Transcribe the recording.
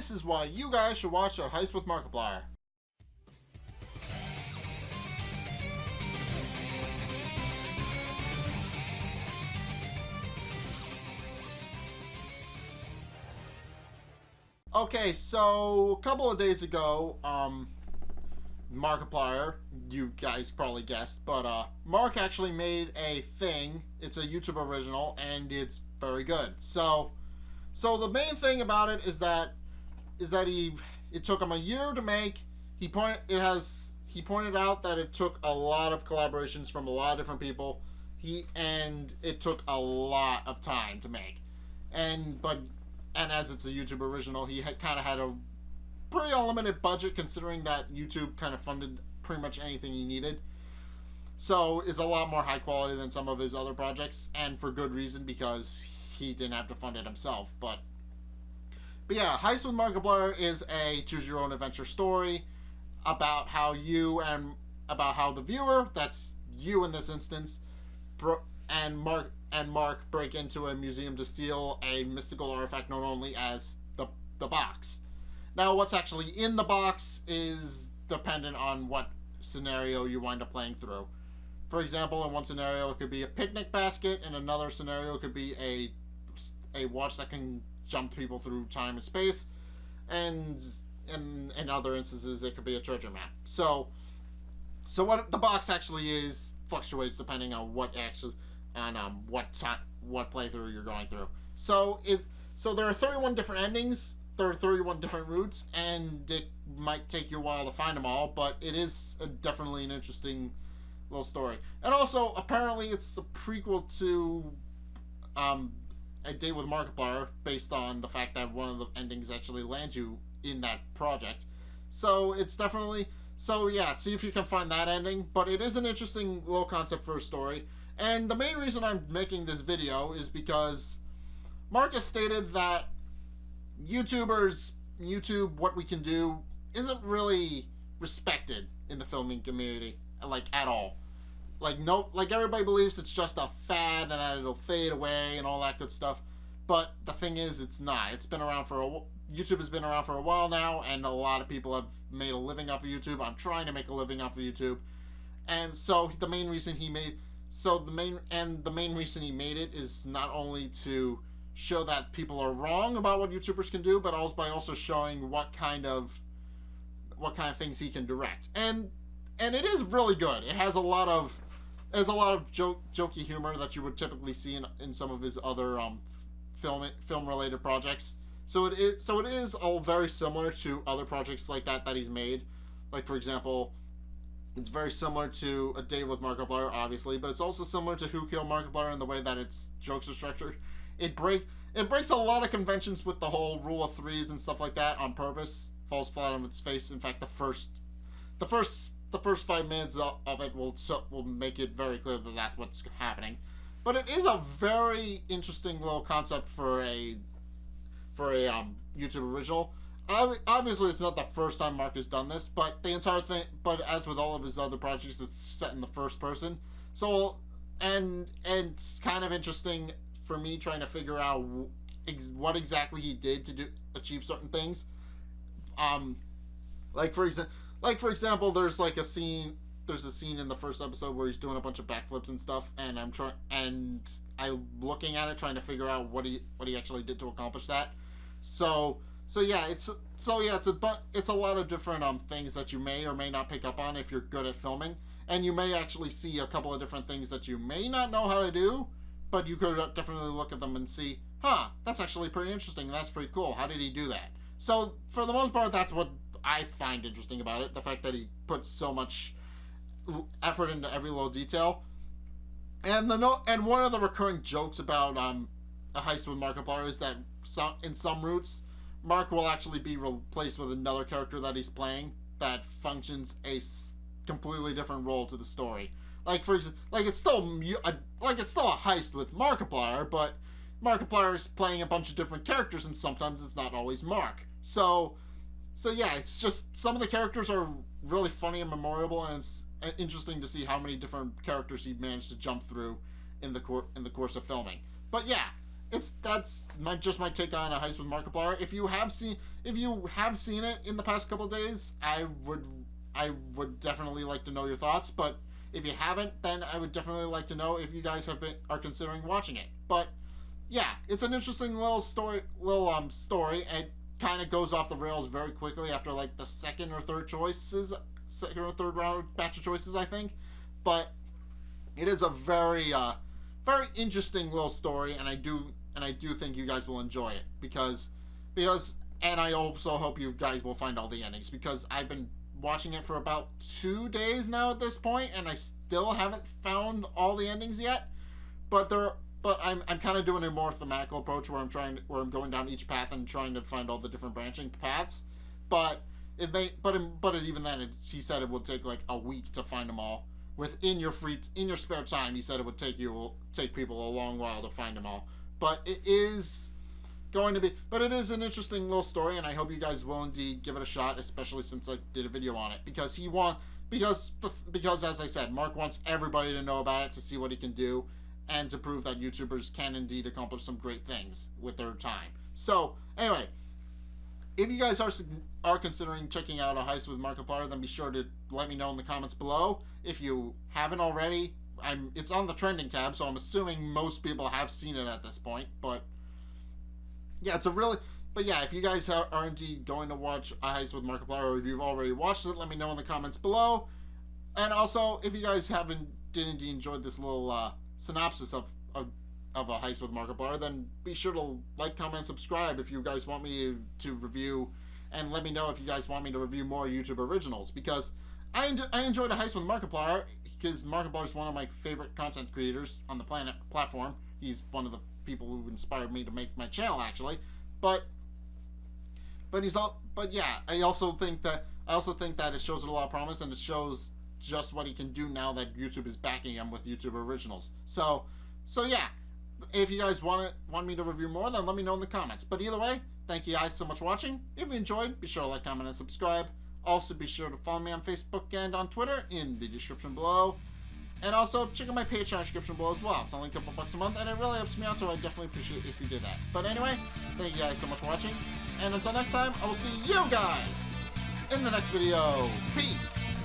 this is why you guys should watch our Heist with Markiplier. Okay, so a couple of days ago, Markiplier, you guys probably guessed, but Mark actually made a thing. It's a YouTube original, and it's very good. So the main thing about it is that it took him a year to make. He pointed out that it took a lot of collaborations from a lot of different people. And it took a lot of time to make, and as it's a YouTube original, he kind of had a pretty unlimited budget, considering that YouTube kind of funded pretty much anything he needed. So it's a lot more high quality than some of his other projects, and for good reason, because he didn't have to fund it himself. But yeah, Heist with Markiplier is a choose your own adventure story about how the viewer, that's you in this instance, and Mark break into a museum to steal a mystical artifact known only as the box. Now, what's actually in the box is dependent on what scenario you wind up playing through. For example, in one scenario, it could be a picnic basket. In another scenario, it could be a watch that can jump people through time and space. And in other instances, it could be a treasure map. So what the box actually is fluctuates depending on what playthrough you're going through. So there are 31 different endings. There are 31 different routes, and it might take you a while to find them all, but it is definitely an interesting little story. And also, apparently, it's a prequel to A Date with Markiplier, based on the fact that one of the endings actually lands you in that project. So it's definitely... So yeah, see if you can find that ending. But it is an interesting little concept for a story. And the main reason I'm making this video is because Mark has stated that YouTube, what we can do, isn't really respected in the filming community, like, at all. Like everybody believes it's just a fad and that it'll fade away and all that good stuff. But the thing is, it's not. It's been around YouTube has been around for a while now, and a lot of people have made a living off of YouTube. I'm trying to make a living off of YouTube. And so the main reason he made it is not only to show that people are wrong about what YouTubers can do, but also by showing what kind of things he can direct. And it is really good. It has a lot of jokey humor that you would typically see in some of his other film related projects. So it is all very similar to other projects like that he's made. Like, for example, it's very similar to A Date with Markiplier, obviously, but it's also similar to Who Killed Markiplier in the way that its jokes are structured. It breaks a lot of conventions with the whole rule of threes and stuff like that on purpose. Falls flat on its face. In fact, the first 5 minutes of it will make it very clear that that's what's happening. But it is a very interesting little concept for a YouTube original. Obviously, it's not the first time Mark has done this, but the entire thing, but as with all of his other projects, it's set in the first person. So, and it's kind of interesting for me trying to figure out what exactly he did to achieve certain things. Like for example, there's a scene in the first episode where he's doing a bunch of backflips and stuff, and I'm looking at it trying to figure out what he actually did to accomplish that. So it's a lot of different things that you may or may not pick up on if you're good at filming, and you may actually see a couple of different things that you may not know how to do, but you could definitely look at them and see, that's actually pretty interesting. That's pretty cool. How did he do that? So for the most part, that's what I find interesting about it. The fact that he puts so much effort into every little detail. And one of the recurring jokes about A Heist with Markiplier is that in some routes, Mark will actually be replaced with another character that he's playing that functions a completely different role to the story. Like, for example, it's still a heist with Markiplier, but Markiplier is playing a bunch of different characters, and sometimes it's not always Mark. So yeah, it's just some of the characters are really funny and memorable, and it's interesting to see how many different characters he managed to jump through in the course of filming. But yeah, that's my take on A Heist with Markiplier. If you have seen it in the past couple of days, I would definitely like to know your thoughts. But if you haven't, then I would definitely like to know if you guys are considering watching it. But yeah, it's an interesting little story, and it kind of goes off the rails very quickly after like the second or third round batch of choices, I think. But it is a very very interesting little story, and I do think you guys will enjoy it because and I also hope you guys will find all the endings, because I've been watching it for about 2 days now at this point, and I still haven't found all the endings yet. But I'm kind of doing a more thematical approach where I'm going down each path and trying to find all the different branching paths. But even then, he said it would take like a week to find them all. In your spare time, he said it would take people a long while to find them all. But it is an interesting little story, and I hope you guys will indeed give it a shot, especially since I did a video on it, because as I said, Mark wants everybody to know about it, to see what he can do, and to prove that YouTubers can indeed accomplish some great things with their time. So anyway, if you guys are considering checking out A Heist with Markiplier, then be sure to let me know in the comments below. If you haven't already, it's on the trending tab, so I'm assuming most people have seen it at this point. But yeah, if you guys are indeed going to watch A Heist with Markiplier, or if you've already watched it, let me know in the comments below. And also, if you guys didn't enjoy this little synopsis of A Heist with Markiplier, then be sure to like, comment, and subscribe if you guys want me to review, and let me know if you guys want me to review more YouTube originals, because I enjoyed A Heist with Markiplier, because Markiplier is one of my favorite content creators on the platform. He's one of the people who inspired me to make my channel, actually. But yeah, I also think that it shows a lot of promise, and it shows just what he can do now that YouTube is backing him with YouTube originals. So yeah, if you guys want me to review more, then let me know in the comments. But either way, thank you guys so much for watching. If you enjoyed, be sure to like, comment, and subscribe. Also, be sure to follow me on Facebook and on Twitter in the description below. And also, check out my Patreon description below as well. It's only a couple bucks a month, and it really helps me out, so I definitely appreciate it if you did that. But anyway, thank you guys so much for watching. And until next time, I will see you guys in the next video. Peace!